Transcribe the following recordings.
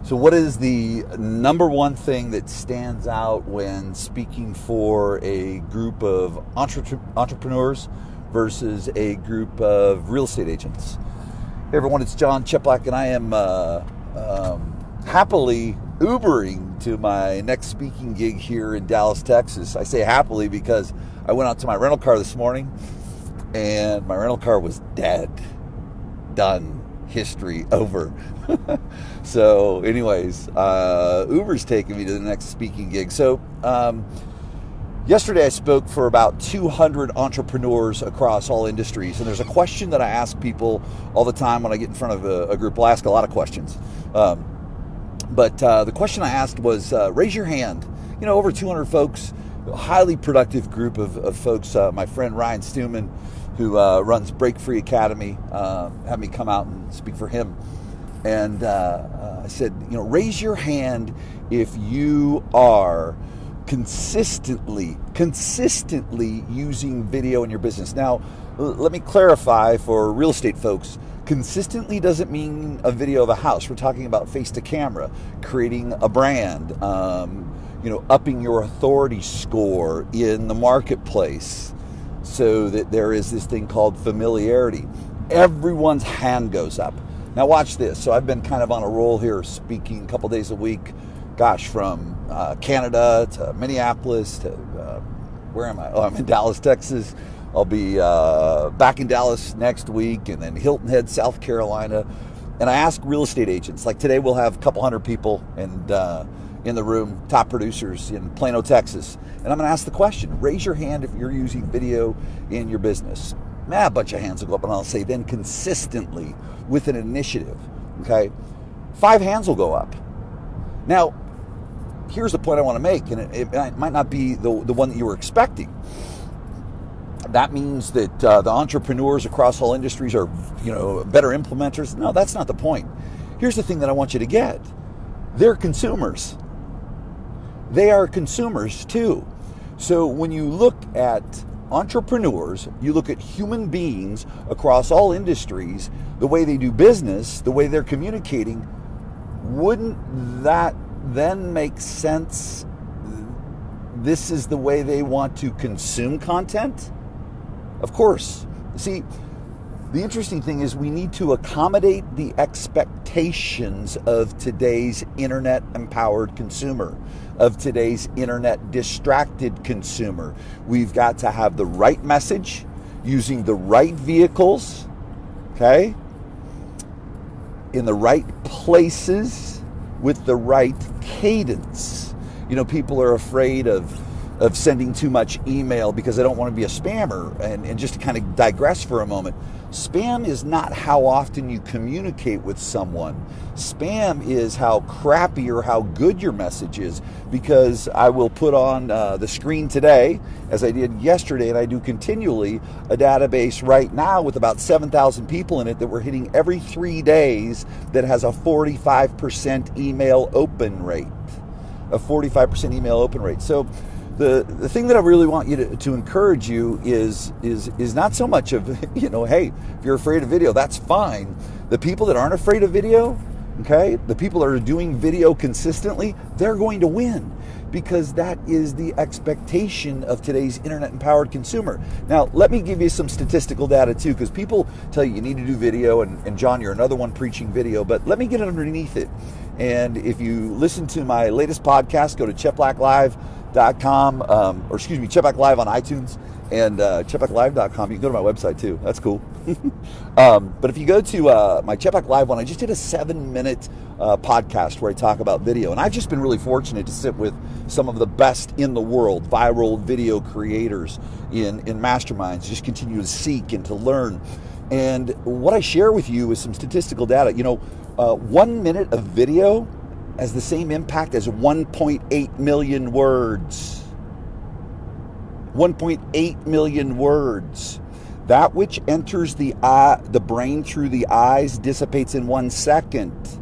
So what is the number one thing that stands out when speaking for a group of entrepreneurs versus a group of real estate agents? Hey everyone, it's John Cheplack, and I am happily Ubering to my next speaking gig here in Dallas, Texas. I say happily because I went out to my rental car this morning, and my rental car was dead. Done. History over. So anyways, Uber's taking me to the next speaking gig. So yesterday I spoke for about 200 entrepreneurs across all industries, and there's a question that I ask people all the time when I get in front of a group. I'll ask a lot of questions, but the question I asked was, raise your hand. You know, over 200 folks, a highly productive group of folks. My friend Ryan Stewman, who runs Break Free Academy, had me come out and speak for him. And I said, you know, raise your hand if you are consistently using video in your business. Now, let me clarify for real estate folks. Consistently doesn't mean a video of a house. We're talking about face to camera, creating a brand, you know, upping your authority score in the marketplace, so that there is this thing called familiarity. Everyone's hand goes up. Now watch this. So I've been kind of on a roll here, speaking a couple days a week. Gosh, from Canada to Minneapolis to where am I? Oh, I'm in Dallas, Texas. I'll be back in Dallas next week, and then Hilton Head, South Carolina. And I ask real estate agents, like today we'll have a couple hundred people and in the room, top producers in Plano, Texas. And I'm going to ask the question, raise your hand if you're using video in your business. A bunch of hands will go up, and I'll say then consistently with an initiative, okay? 5 hands will go up. Now, here's the point I want to make, and it might not be the one that you were expecting. That means that the entrepreneurs across all industries are, you know, better implementers. No, that's not the point. Here's the thing that I want you to get. They're consumers. They are consumers too. So when you look at entrepreneurs, you look at human beings across all industries, the way they do business, the way they're communicating, wouldn't that then make sense? This is the way they want to consume content? Of course. See, the interesting thing is we need to accommodate the expectations of today's internet-empowered consumer, of today's internet-distracted consumer. We've got to have the right message, using the right vehicles, okay, in the right places, with the right cadence. You know, people are afraid of sending too much email because they don't want to be a spammer. And just to kind of digress for a moment, spam is not how often you communicate with someone. Spam is how crappy or how good your message is, because I will put on the screen today, as I did yesterday, and I do continually, a database right now with about 7,000 people in it that we're hitting every 3 days that has a 45% email open rate. A 45% email open rate. So the thing that I really want you to encourage you is not so much of, you know, hey, if you're afraid of video, that's fine. The people that aren't afraid of video, okay, the people that are doing video consistently, they're going to win, because that is the expectation of today's internet-empowered consumer. Now, let me give you some statistical data too, because people tell you need to do video, and John, you're another one preaching video, but let me get underneath it. And if you listen to my latest podcast, go to cheplacklive.com, or excuse me, Cheplack Live on iTunes, and cheplacklive.com. You can go to my website too. That's cool. But if you go to my Cheplack Live one, I just did a 7-minute podcast where I talk about video. And I've just been really fortunate to sit with some of the best in the world, viral video creators in masterminds, just continue to seek and to learn. And what I share with you is some statistical data. You know, 1 minute of video has the same impact as 1.8 million words. 1.8 million words. That which enters the brain through the eyes dissipates in 1 second.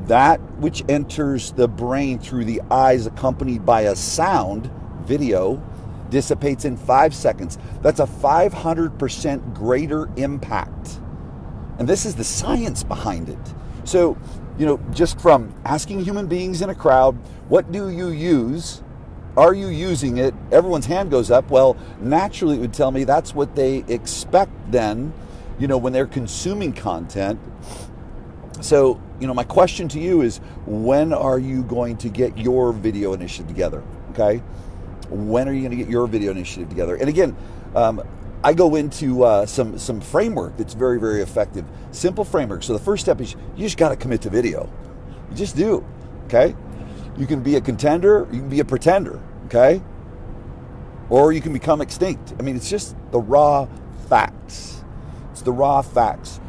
That which enters the brain through the eyes accompanied by a sound, video, dissipates in 5 seconds. That's a 500% greater impact. And this is the science behind it. So, just from asking human beings in a crowd, what do you use? Are you using it? Everyone's hand goes up. Well, naturally it would tell me that's what they expect then, when they're consuming content. So, my question to you is, when are you going to get your video initiative together? Okay? When are you going to get your video initiative together? And again, I go into some framework that's very, very effective. Simple framework. So the first step is you just got to commit to video. You just do. Okay? You can be a contender, you can be a pretender. Okay? Or you can become extinct. I mean, it's just the raw facts. It's the raw facts.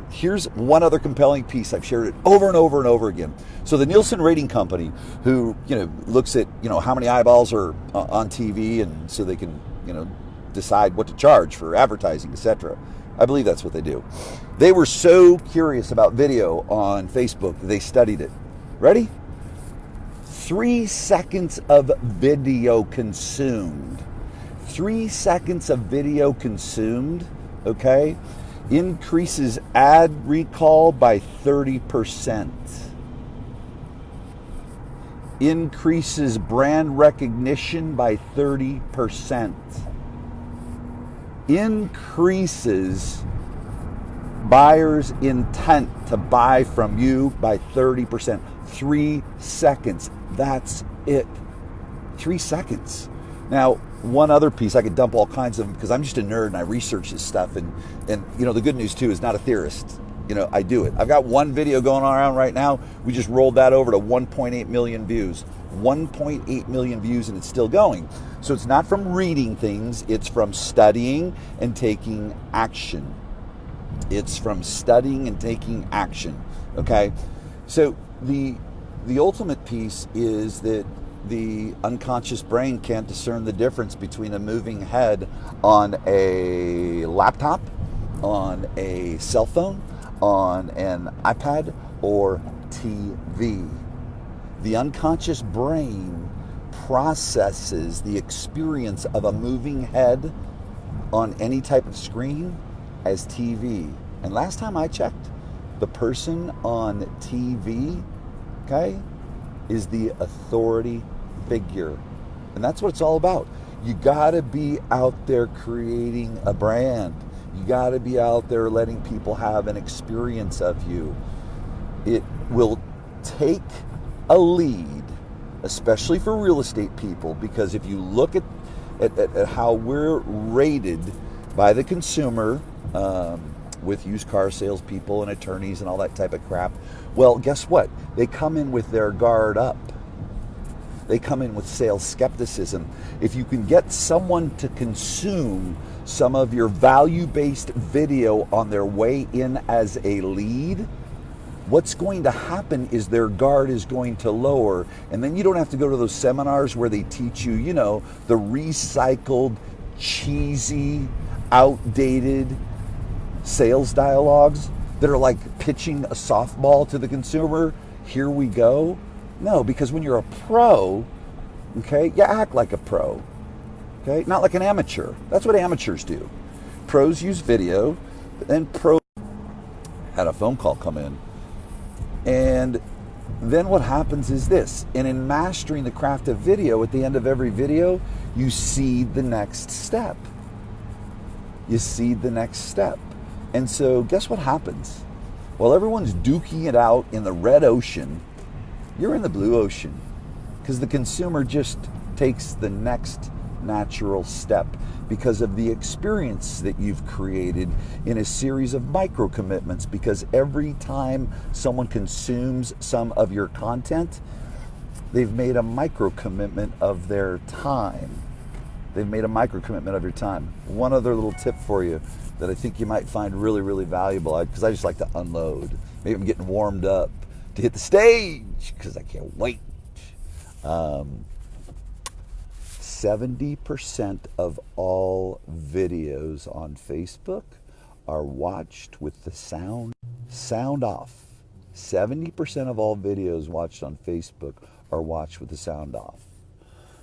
Here's one other compelling piece. I've shared it over and over and over again. So the Nielsen Rating Company, who looks at how many eyeballs are on TV, and so they can decide what to charge for advertising, etc. I believe that's what they do. They were so curious about video on Facebook that they studied it. Ready? 3 seconds of video consumed. 3 seconds of video consumed, okay, increases ad recall by 30%. Increases brand recognition by 30%. Increases buyers' intent to buy from you by 30%. 3 seconds. That's it. 3 seconds. Now, one other piece, I could dump all kinds of them because I'm just a nerd and I research this stuff. And the good news too is, not a theorist. I do it. I've got one video going around right now. We just rolled that over to 1.8 million views. 1.8 million views, and it's still going. So it's not from reading things, it's from studying and taking action. It's from studying and taking action. Okay? So the ultimate piece is that the unconscious brain can't discern the difference between a moving head on a laptop, on a cell phone, on an iPad, or TV. The unconscious brain processes the experience of a moving head on any type of screen as TV. And last time I checked, the person on TV, okay, is the authority figure. And that's what it's all about. You gotta be out there creating a brand. You gotta be out there letting people have an experience of you. It will take a lead, especially for real estate people, because if you look at how we're rated by the consumer, with used car salespeople and attorneys and all that type of crap, well, guess what? They come in with their guard up. They come in with sales skepticism. If you can get someone to consume some of your value-based video on their way in as a lead, what's going to happen is their guard is going to lower. And then you don't have to go to those seminars where they teach you, the recycled, cheesy, outdated sales dialogues that are like pitching a softball to the consumer. Here we go. No, because when you're a pro, okay, you act like a pro, okay, not like an amateur. That's what amateurs do. Pros use video, and pros had a phone call come in. And then what happens is this, and in mastering the craft of video, at the end of every video, you seed the next step. You seed the next step. And so guess what happens? While everyone's duking it out in the red ocean, you're in the blue ocean, because the consumer just takes the next natural step because of the experience that you've created in a series of micro commitments. Because every time someone consumes some of your content, they've made a micro commitment of their time. They've made a micro commitment of your time. One other little tip for you that I think you might find really, really valuable, because I just like to unload. Maybe I'm getting warmed up to hit the stage because I can't wait. 70% of all videos on Facebook are watched with the sound off. 70% of all videos watched on Facebook are watched with the sound off.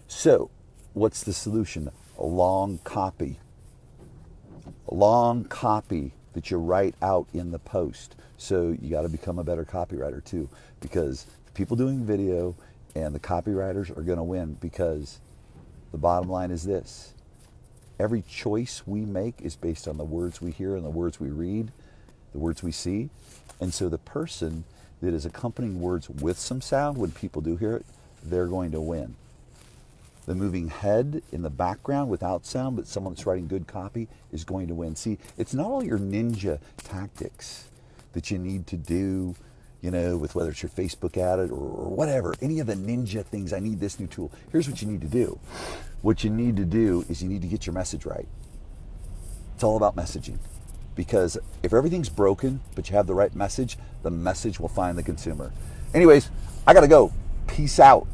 So, what's the solution? A long copy. A long copy that you write out in the post. So you got to become a better copywriter too, because the people doing video and the copywriters are going to win, because the bottom line is this: every choice we make is based on the words we hear and the words we read, the words we see. And so the person that is accompanying words with some sound, when people do hear it, they're going to win. The moving head in the background without sound, but someone that's writing good copy, is going to win. See, it's not all your ninja tactics that you need to do, you know, with whether it's your Facebook ad or whatever, any of the ninja things. I need this new tool. Here's what you need to do. What you need to do is you need to get your message right. It's all about messaging. Because if everything's broken, but you have the right message, the message will find the consumer. Anyways, I got to go. Peace out.